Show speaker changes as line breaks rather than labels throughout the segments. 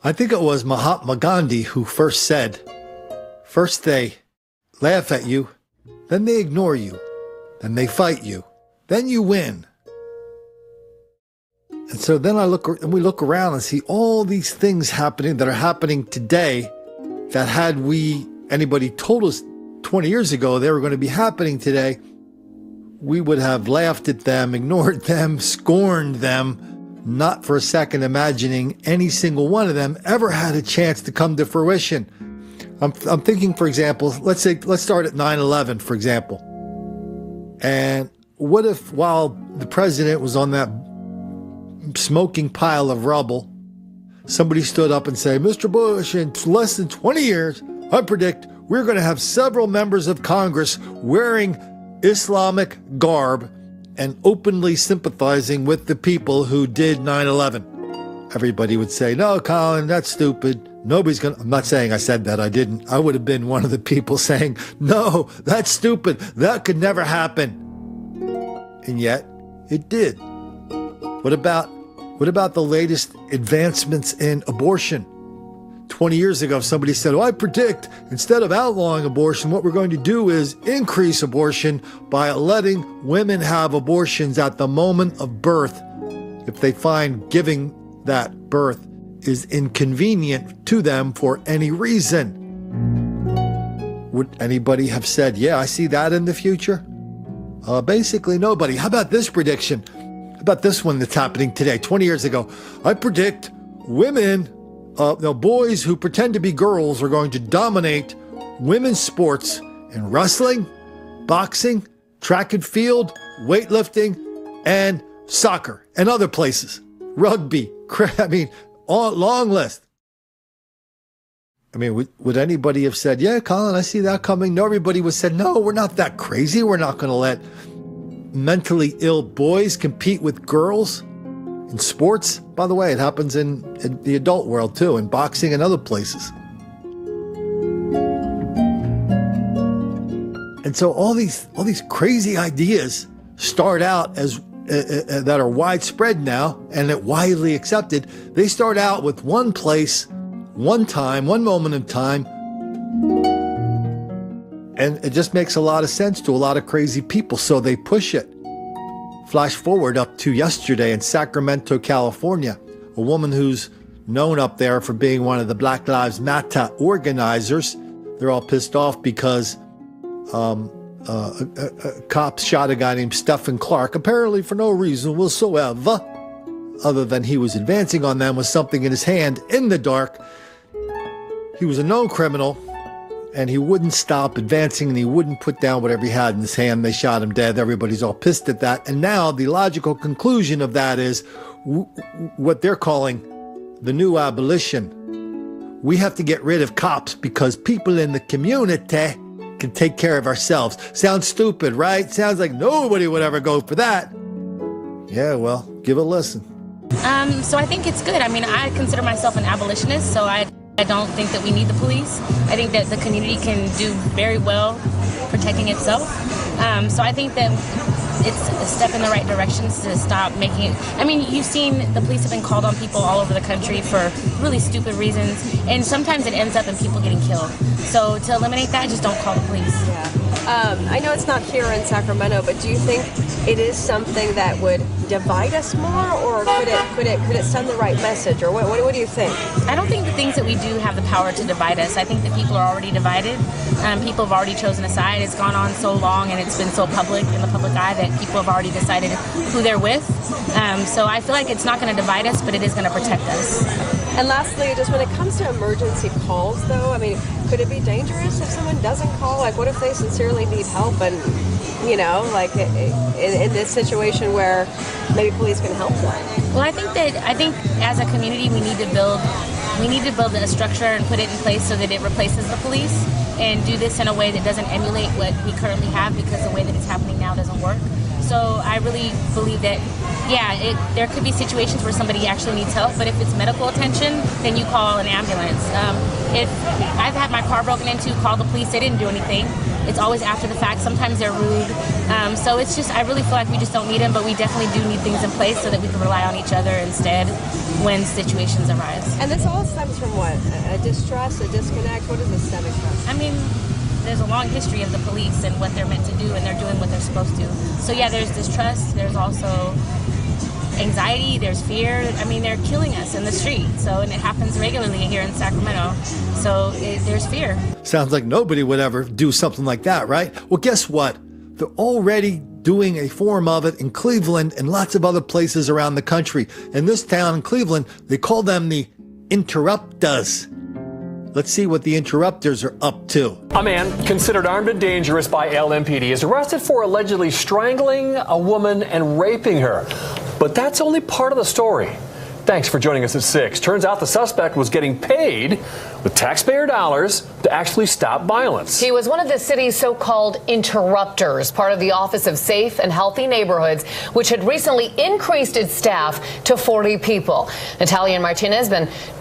I think it was Mahatma Gandhi who first said, first they laugh at you, then they ignore you, then they fight you, then you win. And so then we look around and see all these things happening that are happening today that had anybody told us 20 years ago they were going to be happening today, we would have laughed at them, ignored them, scorned them, not for a second imagining any single one of them ever had a chance to come to fruition. I'm thinking, for example, let's start at 9/11, for example. And what if while the president was on that smoking pile of rubble, somebody stood up and said, Mr. Bush, in less than 20 years, I predict we're going to have several members of Congress wearing Islamic garb and openly sympathizing with the people who did 9/11. Everybody would say, no, Colin, that's stupid. Nobody's going to, I'm not saying I said that. I didn't. I would have been one of the people saying, no, that's stupid. That could never happen. And yet it did. What about the latest advancements in abortion? 20 years ago, somebody said, I predict instead of outlawing abortion, what we're going to do is increase abortion by letting women have abortions at the moment of birth if they find giving that birth is inconvenient to them for any reason. Would anybody have said, yeah, I see that in the future? Basically nobody. How about this prediction? How about this one that's happening today, 20 years ago? I predict women, boys who pretend to be girls are going to dominate women's sports in wrestling, boxing, track and field, weightlifting, and soccer, and other places. Rugby, long list. Would anybody have said, yeah, Colin, I see that coming? No, everybody would have said, no, we're not that crazy. We're not going to let mentally ill boys compete with girls in sports. By the way, it happens in the adult world too, in boxing and other places. And so all these crazy ideas start out as that are widespread now and that widely accepted. They start out with one place, one time, one moment in time, and it just makes a lot of sense to a lot of crazy people, so they push it. Flash forward up to yesterday in Sacramento, California, a woman who's known up there for being one of the Black Lives Matter organizers. They're all pissed off because cops shot a guy named Stephen Clark, apparently for no reason whatsoever, other than he was advancing on them with something in his hand in the dark. He was a known criminal, and he wouldn't stop advancing, and he wouldn't put down whatever he had in his hand. They shot him dead. Everybody's all pissed at that. And now the logical conclusion of that is what they're calling the new abolition. We have to get rid of cops because people in the community can take care of ourselves. Sounds stupid, right? Sounds like nobody would ever go for that. Yeah, well, give it a listen.
So I think it's good. I consider myself an abolitionist, so I don't think that we need the police. I think that the community can do very well protecting itself. So I think that it's a step in the right direction to stop making it. You've seen the police have been called on people all over the country for really stupid reasons, and sometimes it ends up in people getting killed. So to eliminate that, just don't call the police.
Yeah. I know it's not here in Sacramento, but do you think it is something that would divide us more, or could it send the right message, or what do you think?
I don't think the things that we do have the power to divide us. I think that people are already divided. People have already chosen a side. It's gone on so long and it's been so public in the public eye that people have already decided who they're with. So I feel like it's not going to divide us, but it is going to protect us.
And lastly, just when it comes to emergency calls, though, could it be dangerous if someone doesn't call? Like, what if they sincerely need help and, in this situation where maybe police can help them?
Well, I think as a community, we need to build a structure and put it in place so that it replaces the police, and do this in a way that doesn't emulate what we currently have, because the way that it's happening now doesn't work. So I really believe that, there could be situations where somebody actually needs help, but if it's medical attention, then you call an ambulance. If I've had my car broken into, call the police, they didn't do anything. It's always after the fact. Sometimes they're rude. So it's just, I really feel like we just don't need them, but we definitely do need things in place so that we can rely on each other instead when situations arise.
And this all stems from what? A distrust, a disconnect? What is this stemming from?
I mean, there's a long history of the police and what they're meant to do, and they're doing what they're supposed to. So yeah, there's distrust, there's also anxiety, there's fear. I mean, they're killing us in the street. So, and it happens regularly here in Sacramento. So there's fear.
Sounds like nobody would ever do something like that, right? Well, guess what? They're already doing a form of it in Cleveland and lots of other places around the country. In this town in Cleveland, they call them the interrupters. Let's see what the interrupters are up to.
A man considered armed and dangerous by LMPD is arrested for allegedly strangling a woman and raping her. But that's only part of the story. Thanks for joining us at 6. Turns out the suspect was getting paid with taxpayer dollars to actually stop violence.
He was one of the city's so-called interrupters, part of the Office of Safe and Healthy Neighborhoods, which had recently increased its staff to 40 people. Natalia and Martinez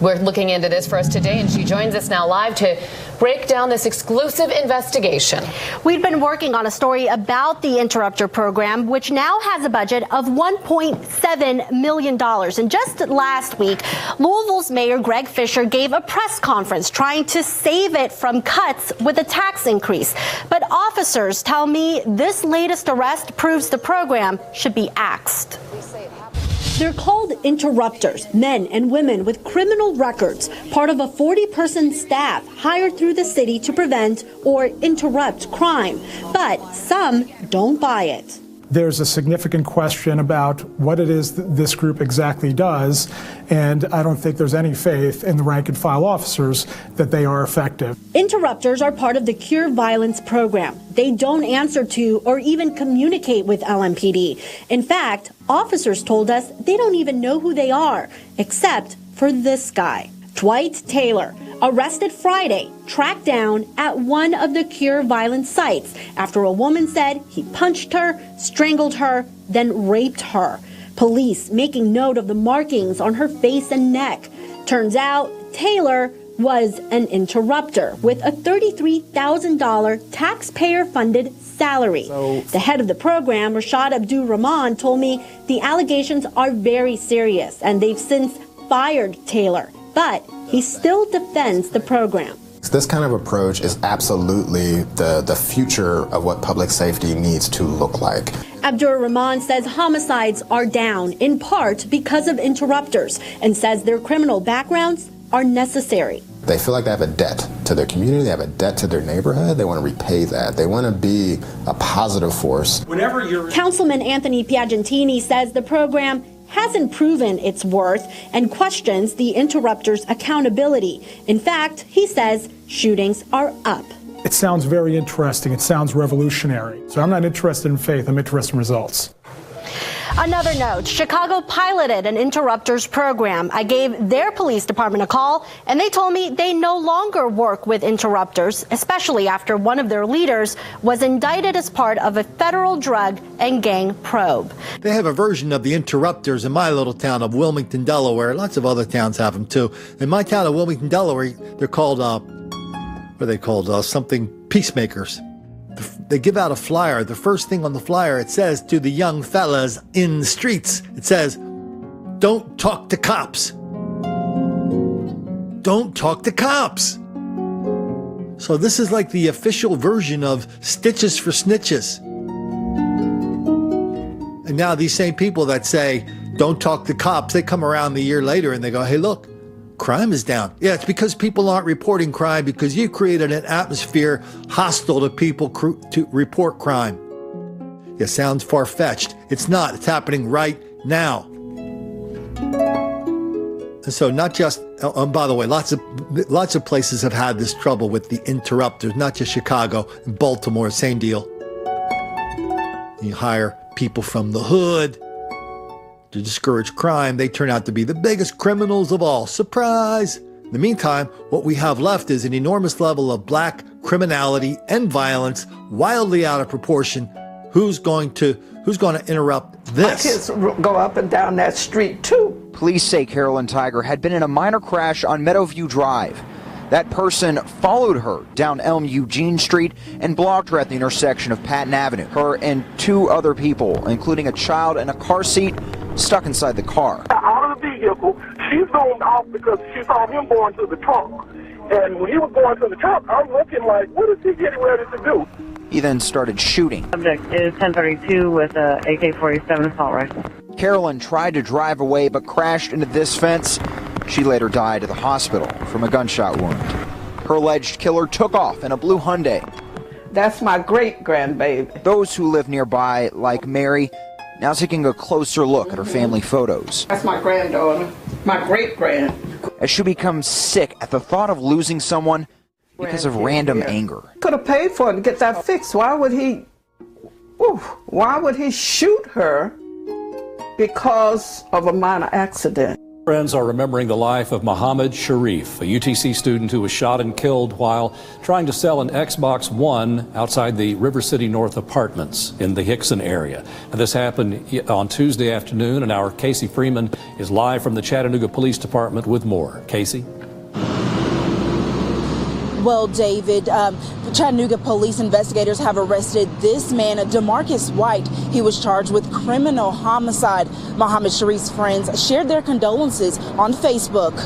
we're looking into this for us today, and she joins us now live to break down this exclusive investigation.
We've been working on a story about the interrupter program, which now has a budget of $1.7 million. And just last week, Louisville's Mayor Greg Fisher gave a press conference trying to save it from cuts with a tax increase. But officers tell me this latest arrest proves the program should be axed. They're called interrupters, men and women with criminal records, part of a 40-person staff hired through the city to prevent or interrupt crime. But some don't buy it.
There's a significant question about what it is that this group exactly does, and I don't think there's any faith in the rank and file officers that they are effective.
Interrupters are part of the Cure Violence program. They don't answer to or even communicate with LMPD. In fact, officers told us they don't even know who they are, except for this guy, Dwight Taylor, arrested Friday, tracked down at one of the Cure Violence sites after a woman said he punched her, strangled her, then raped her. Police making note of the markings on her face and neck. Turns out Taylor was an interrupter with a $33,000 taxpayer-funded salary. The head of the program, Rashad Abdur-Rahman, told me the allegations are very serious and they've since fired Taylor. But he still defends the program.
This kind of approach is absolutely the future of what public safety needs to look like.
Abdur-Rahman says homicides are down, in part because of interrupters, and says their criminal backgrounds are necessary.
They feel like they have a debt to their community, they have a debt to their neighborhood, they want to repay that. They want to be a positive force.
Councilman Anthony Piagentini says the program hasn't proven its worth and questions the interrupters' accountability. In fact, he says shootings are up.
It sounds very interesting. It sounds revolutionary. So I'm not interested in faith. I'm interested in results.
Another note, Chicago piloted an interrupters program. I gave their police department a call, and they told me they no longer work with interrupters, especially after one of their leaders was indicted as part of a federal drug and gang probe.
They have a version of the interrupters in my little town of Wilmington, Delaware. Lots of other towns have them too. In my town of Wilmington, Delaware, they're called, something peacemakers. They give out a flyer. The first thing on the flyer, it says to the young fellas in the streets, it says, "Don't talk to cops. Don't talk to cops." So this is like the official version of stitches for snitches. And now these same people that say, "Don't talk to cops," they come around the year later and they go, "Hey, look, crime is down." Yeah, it's because people aren't reporting crime because you created an atmosphere hostile to people to report crime. It sounds far-fetched. It's not. It's happening right now. And so not just, by the way, lots of places have had this trouble with the interrupters, not just Chicago. In Baltimore, same deal. You hire people from the hood to discourage crime. They turn out to be the biggest criminals of all. Surprise! In the meantime, what we have left is an enormous level of black criminality and violence, wildly out of proportion, who's going to interrupt this?
My kids go up and down that street too.
Police say Carolyn Tiger had been in a minor crash on Meadowview Drive. That person followed her down Elm Eugene Street and blocked her at the intersection of Patton Avenue. Her and two other people, including a child in a car seat, stuck inside the car.
Out of the vehicle, she zoomed off because she saw him going to the trunk. And when he was going to the trunk, I'm looking like, what is he getting ready to do?
He then started shooting.
Subject is 1032 with a AK-47 assault rifle.
Carolyn tried to drive away but crashed into this fence. She later died at the hospital from a gunshot wound. Her alleged killer took off in a blue Hyundai.
That's my great-grandbaby.
Those who live nearby, like Mary, now taking a closer look at her family photos.
That's my granddaughter, my great-grand.
As she becomes sick at the thought of losing someone because of random anger.
Could have paid for it to get that fixed. Why would he shoot her because of a minor accident?
Friends are remembering the life of Mohammed Sharif, a UTC student who was shot and killed while trying to sell an Xbox One outside the River City North apartments in the Hickson area. And this happened on Tuesday afternoon, and our Casey Freeman is live from the Chattanooga Police Department with more. Casey?
Well, David, Chattanooga police investigators have arrested this man, DeMarcus White. He was charged with criminal homicide. Mohammed Sharif's friends shared their condolences on Facebook.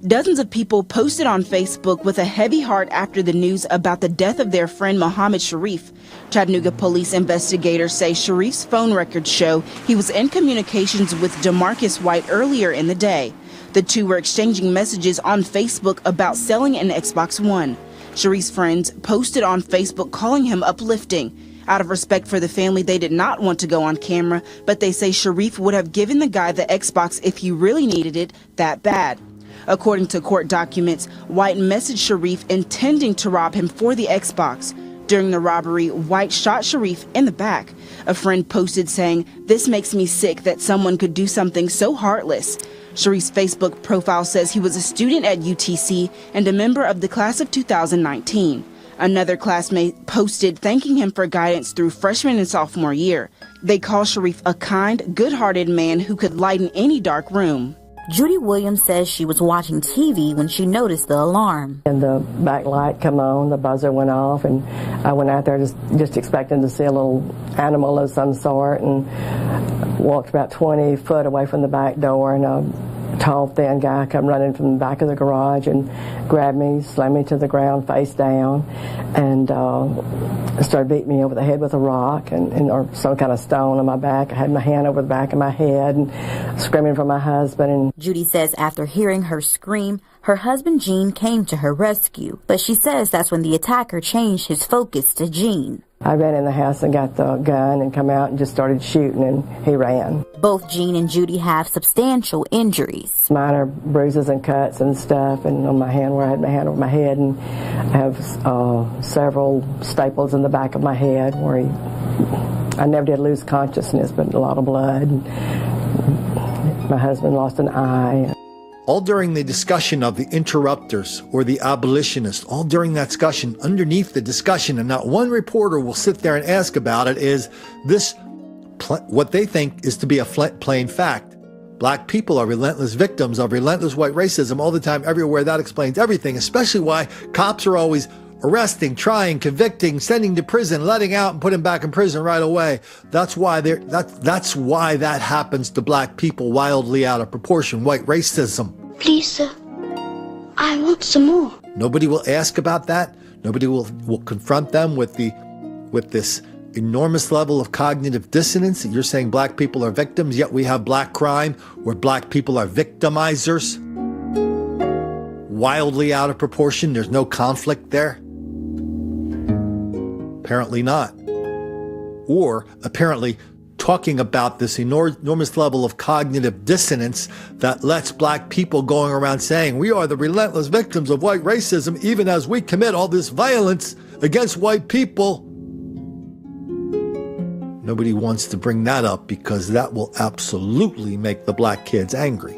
Dozens of people posted on Facebook with a heavy heart after the news about the death of their friend Mohammed Sharif. Chattanooga police investigators say Sharif's phone records show he was in communications with DeMarcus White earlier in the day. The two were exchanging messages on Facebook about selling an Xbox One. Sharif's friends posted on Facebook calling him uplifting. Out of respect for the family, they did not want to go on camera, but they say Sharif would have given the guy the Xbox if he really needed it that bad. According to court documents, White messaged Sharif intending to rob him for the Xbox. During the robbery, White shot Sharif in the back. A friend posted saying, "This makes me sick that someone could do something so heartless." Sharif's Facebook profile says he was a student at UTC and a member of the class of 2019. Another classmate posted thanking him for guidance through freshman and sophomore year. They call Sharif a kind, good-hearted man who could lighten any dark room.
Judy Williams says she was watching TV when she noticed the alarm.
And the back light come on, the buzzer went off, and I went out there just expecting to see a little animal of some sort, and walked about 20 foot away from the back door, and a tall, thin guy come running from the back of the garage and grabbed me, slammed me to the ground face down, and started beating me over the head with a rock or some kind of stone on my back. I had my hand over the back of my head and screaming for my husband. And
Judy says after hearing her scream, her husband Gene came to her rescue, but she says that's when the attacker changed his focus to Gene.
I ran in the house and got the gun and come out and just started shooting, and he ran.
Both Gene and Judy have substantial injuries.
Minor bruises and cuts and stuff, and on my hand where I had my hand over my head, and I have several staples in the back of my head where I never did lose consciousness, but a lot of blood. My husband lost an eye.
All during the discussion of the interrupters or the abolitionists, all during that discussion, underneath the discussion, and not one reporter will sit there and ask about it, is this what they think is to be a plain fact. Black people are relentless victims of relentless white racism all the time, everywhere. That explains everything, especially why cops are always arresting, trying, convicting, sending to prison, letting out, and putting back in prison right away. That's why that happens to black people wildly out of proportion. White racism.
Please, sir, I want some more.
Nobody will ask about that. Nobody will confront them with this enormous level of cognitive dissonance. You're saying black people are victims, yet we have black crime where black people are victimizers. Wildly out of proportion. There's no conflict there. Apparently not. Or apparently talking about this enormous level of cognitive dissonance that lets black people going around saying we are the relentless victims of white racism even as we commit all this violence against white people. Nobody wants to bring that up because that will absolutely make the black kids angry.